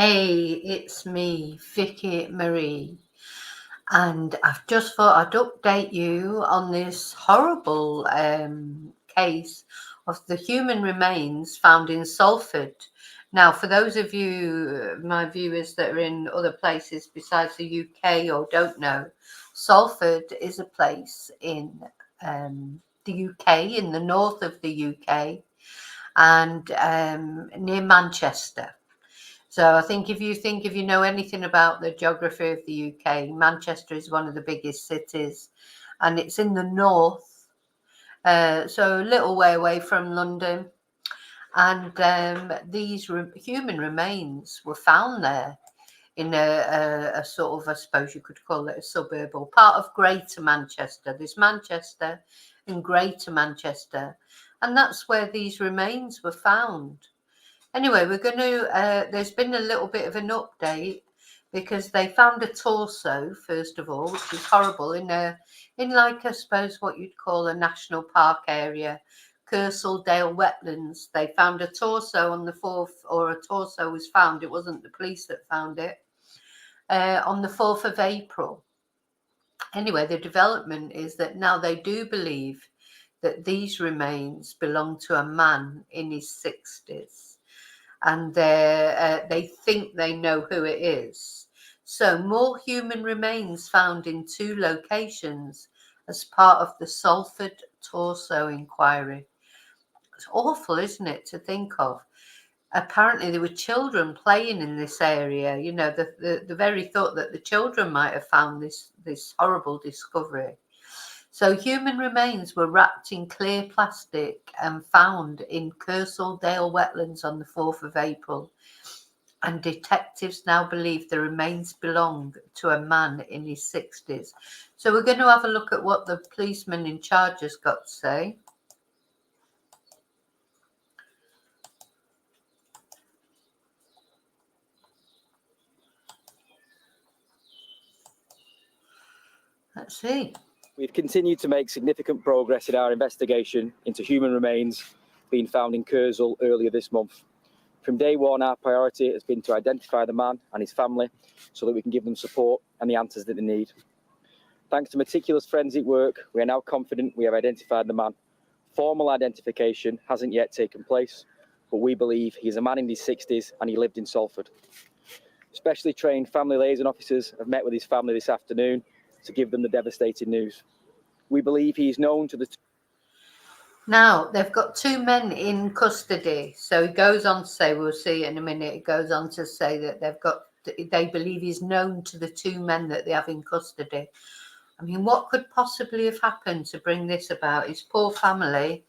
Hey, it's me, Vicki Marie, and I've just thought I'd update you on this horrible case of the human remains found in Salford. Now, for those of you, my viewers that are in other places besides the UK or don't know, Salford is a place in the UK, in the north of the UK, and near Manchester. So I think if you know anything about the geography of the UK, Manchester is one of the biggest cities, and it's in the north, so a little way away from London. And these human remains were found there in a sort of, I suppose you could call it a suburb or part of Greater Manchester. There's Manchester and Greater Manchester, and that's where these remains were found. Anyway, we're going to, there's been a little bit of an update because they found a torso, first of all, which is horrible, in like, I suppose, what you'd call a national park area, Dale wetlands. They found a torso on the 4th, or a torso was found. It wasn't the police that found it, on the 4th of April. Anyway, the development is that now they do believe that these remains belong to a man in his 60s. And they think they know who it is. So more human remains found in 2 locations as part of the Salford torso inquiry. It's awful, isn't it, to think of? Apparently there were children playing in this area. You know, the very thought that the children might have found this horrible discovery. So human remains were wrapped in clear plastic and found in Dale wetlands on the 4th of April. And detectives now believe the remains belong to a man in his 60s. So we're going to have a look at what the policeman in charge has got to say. Let's see. We've continued to make significant progress in our investigation into human remains being found in Kersal earlier this month. From day one, our priority has been to identify the man and his family so that we can give them support and the answers that they need. Thanks to meticulous forensic work, we are now confident we have identified the man. Formal identification hasn't yet taken place, but we believe he is a man in his 60s and he lived in Salford. Specially trained family liaison officers have met with his family this afternoon to give them the devastating news. We believe he is known to the... Now, they've got 2 men in custody. So he goes on to say, we'll see in a minute, it goes on to say that they believe he's known to the 2 men that they have in custody. I mean, what could possibly have happened to bring this about? His poor family,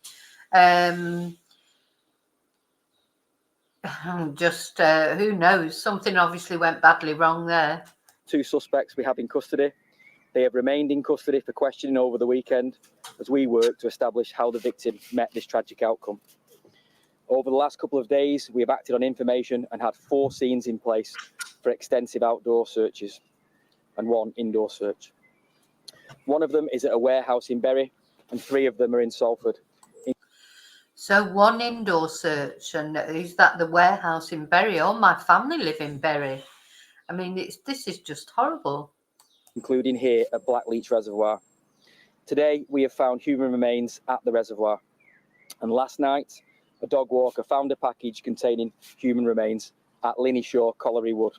who knows? Something obviously went badly wrong there. 2 suspects we have in custody. They have remained in custody for questioning over the weekend as we work to establish how the victim met this tragic outcome. Over the last couple of days, we have acted on information and had 4 scenes in place for extensive outdoor searches and 1 indoor search. 1 of them is at a warehouse in Bury and 3 of them are in Salford. So 1 indoor search, and is that the warehouse in Bury? Oh, my family live in Bury. I mean, this is just horrible. Including here at Blackleach Reservoir. Today, we have found human remains at the reservoir. And last night, a dog walker found a package containing human remains at Linnyshaw Colliery Wood.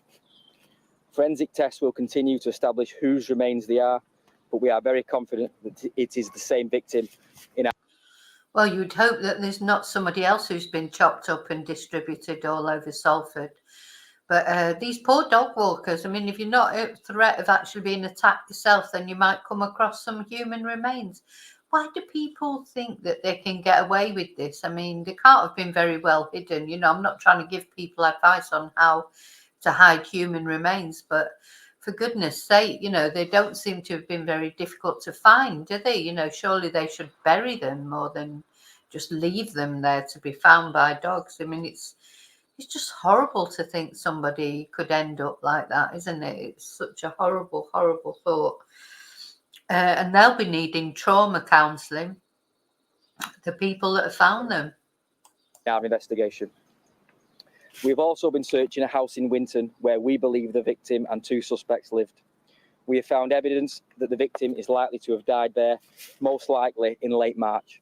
Forensic tests will continue to establish whose remains they are, but we are very confident that it is the same victim in our... Well, you'd hope that there's not somebody else who's been chopped up and distributed all over Salford. But these poor dog walkers, I mean, if you're not at threat of actually being attacked yourself, then you might come across some human remains. Why do people think that they can get away with this? I mean, they can't have been very well hidden. You know, I'm not trying to give people advice on how to hide human remains, but for goodness sake, you know, they don't seem to have been very difficult to find, do they? You know, surely they should bury them more than just leave them there to be found by dogs. I mean, it's just horrible to think somebody could end up like that, isn't it? It's such a horrible, horrible thought. And they'll be needing trauma counselling, the people that have found them. Our investigation. We've also been searching a house in Winton where we believe the victim and 2 suspects lived. We have found evidence that the victim is likely to have died there, most likely in late March.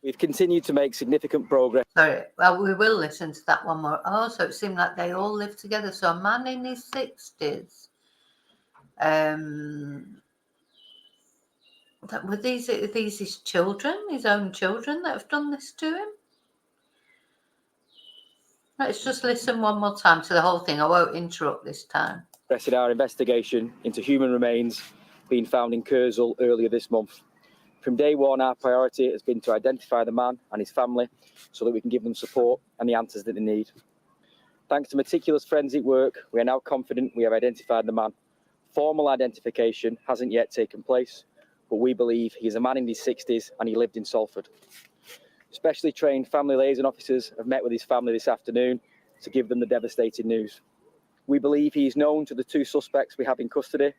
We've continued to make significant progress. Sorry, well, we will listen to that one more. Oh, so it seemed like they all lived together. So a man in his 60s. Were these his children, his own children, that have done this to him? Let's just listen one more time to the whole thing. I won't interrupt this time. In our investigation into human remains being found in Kersal earlier this month. From day one, our priority has been to identify the man and his family so that we can give them support and the answers that they need. Thanks to meticulous forensic work, we are now confident we have identified the man. Formal identification hasn't yet taken place, but we believe he is a man in his 60s and he lived in Salford. Specially trained family liaison officers have met with his family this afternoon to give them the devastating news. We believe he is known to the 2 suspects we have in custody.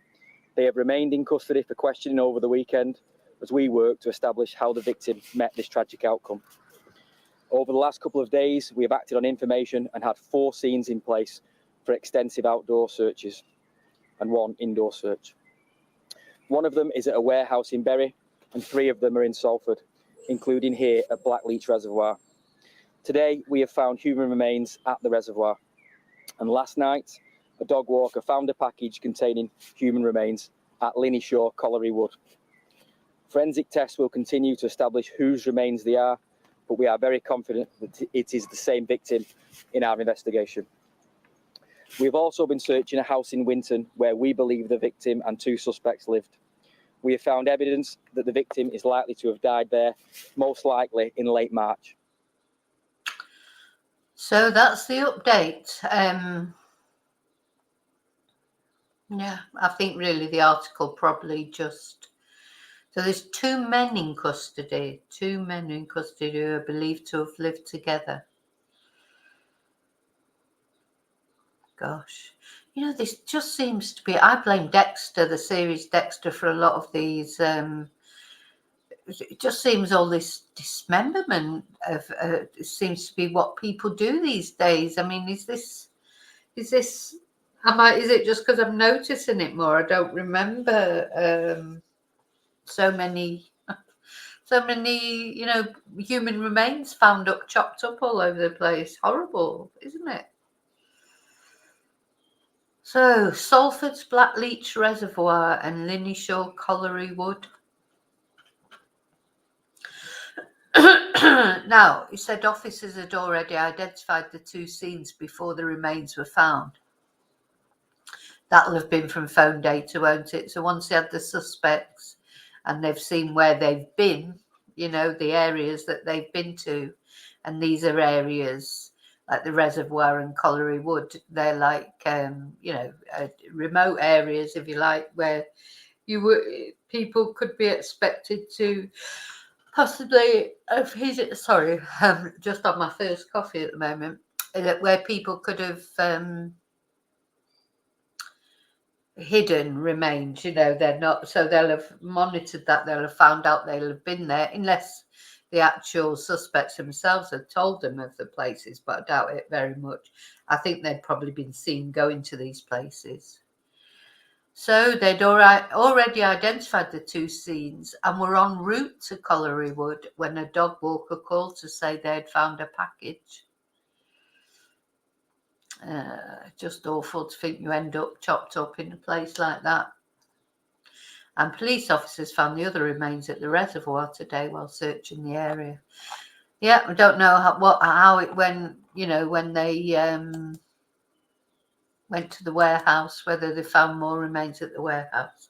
They have remained in custody for questioning over the weekend as we work to establish how the victim met this tragic outcome. Over the last couple of days, we have acted on information and had 4 scenes in place for extensive outdoor searches and 1 indoor search. One of them is at a warehouse in Bury and 3 of them are in Salford, including here at Blackleach Reservoir. Today, we have found human remains at the reservoir. And last night, a dog walker found a package containing human remains at Linnyshaw Colliery Wood. Forensic tests will continue to establish whose remains they are, but we are very confident that it is the same victim in our investigation. We have also been searching a house in Winton where we believe the victim and 2 suspects lived. We have found evidence that the victim is likely to have died there, most likely in late March. So that's the update. Yeah, I think really the article probably just... So there's 2 men in custody, 2 men in custody who are believed to have lived together. Gosh. You know, this just seems to be... I blame Dexter, the series Dexter, for a lot of these... it just seems all this dismemberment of seems to be what people do these days. I mean, is it just because I'm noticing it more? I don't remember so many, human remains found chopped up all over the place. Horrible, isn't it? So, Salford's Blackleach Reservoir and Linnyshaw Colliery Wood. Now, he said officers had already identified the 2 scenes before the remains were found. That'll have been from phone data, won't it? So once they had the suspects and they've seen where they've been, the areas that they've been to, and these are areas like the reservoir and Colliery Wood, they're like, remote areas, if you like, where people could be expected to possibly just on my first coffee at the moment, where people could have hidden remains. They're not, so they'll have monitored that, they'll have found out they'll have been there, unless the actual suspects themselves had told them of the places, but I doubt it very much. I think they'd probably been seen going to these places. So they'd already identified the 2 scenes and were en route to Colliery Wood when a dog walker called to say they'd found a package. Just awful to think you end up chopped up in a place like that. And police officers found the other remains at the reservoir today while searching the area. Yeah, I don't know how it went, when they went to the warehouse, whether they found more remains at the warehouse.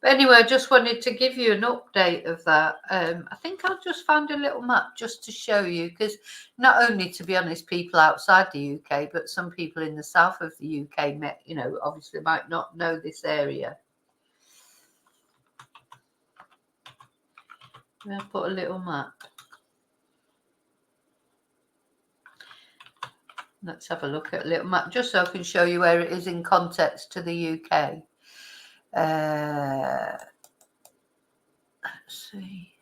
But anyway, I just wanted to give you an update of that. I think I just found a little map just to show you, because not only, to be honest, people outside the UK, but some people in the south of the UK obviously might not know this area. I'll put a little map. Let's have a look at a little map, just so I can show you where it is in context to the UK. Let's see.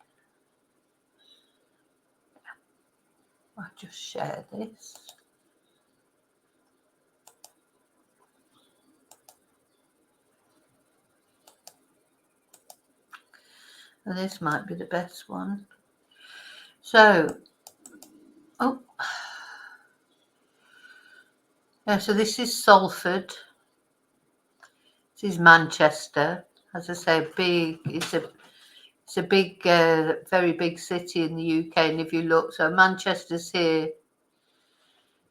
I'll just share this. And this might be the best one. So, oh, yeah, so this is Salford. This is Manchester. As I say, big. It's a big, very big city in the UK. And if you look, so Manchester's here.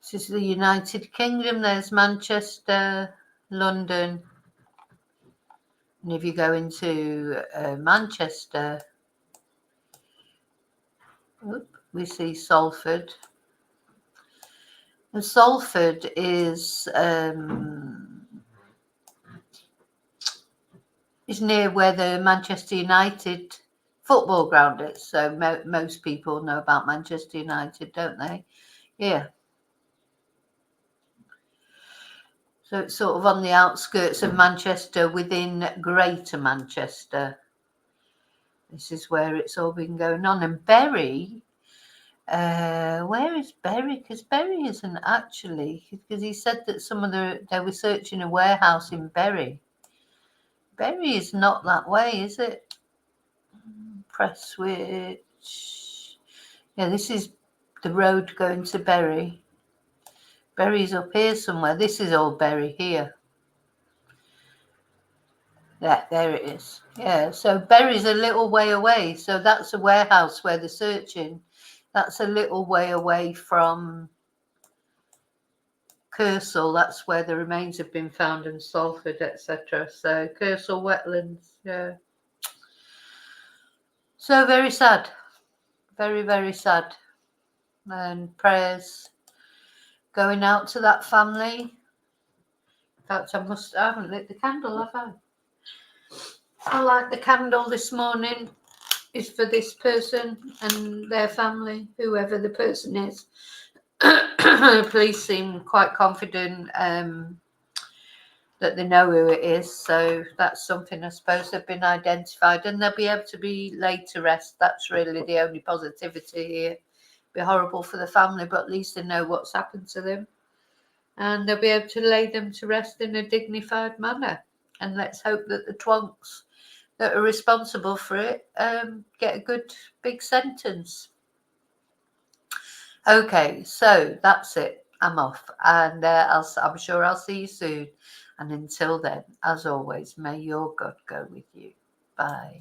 This is the United Kingdom. There's Manchester, London. And if you go into Manchester, we see Salford. And Salford is near where the Manchester United football ground is. So most people know about Manchester United, don't they? Yeah. So it's sort of on the outskirts of Manchester, within Greater Manchester. This is where it's all been going on. And Bury, where is Bury? Because Bury isn't actually, because he said that they were searching a warehouse in Bury. Bury is not that way, is it? Press switch. Yeah, this is the road going to Bury. Bury's up here somewhere. This is all Bury here. Yeah, there it is. Yeah, so Bury's a little way away. So that's a warehouse where they're searching. That's a little way away from Kersal. That's where the remains have been found in Salford, etc. So Kersal wetlands. Yeah. So very sad. Very, very sad. And prayers going out to that family. In fact, I haven't lit the candle, have I? I light the candle this morning is for this person and their family, whoever the person is. Police seem quite confident that they know who it is, so that's something. I suppose they've been identified and they'll be able to be laid to rest. That's really the only positivity here. Be horrible for the family, but at least they know what's happened to them, and they'll be able to lay them to rest in a dignified manner. And let's hope that the twonks that are responsible for it get a good big sentence. Okay, so that's it. I'm off, and I'm sure I'll see you soon. And until then, as always, may your God go with you. Bye.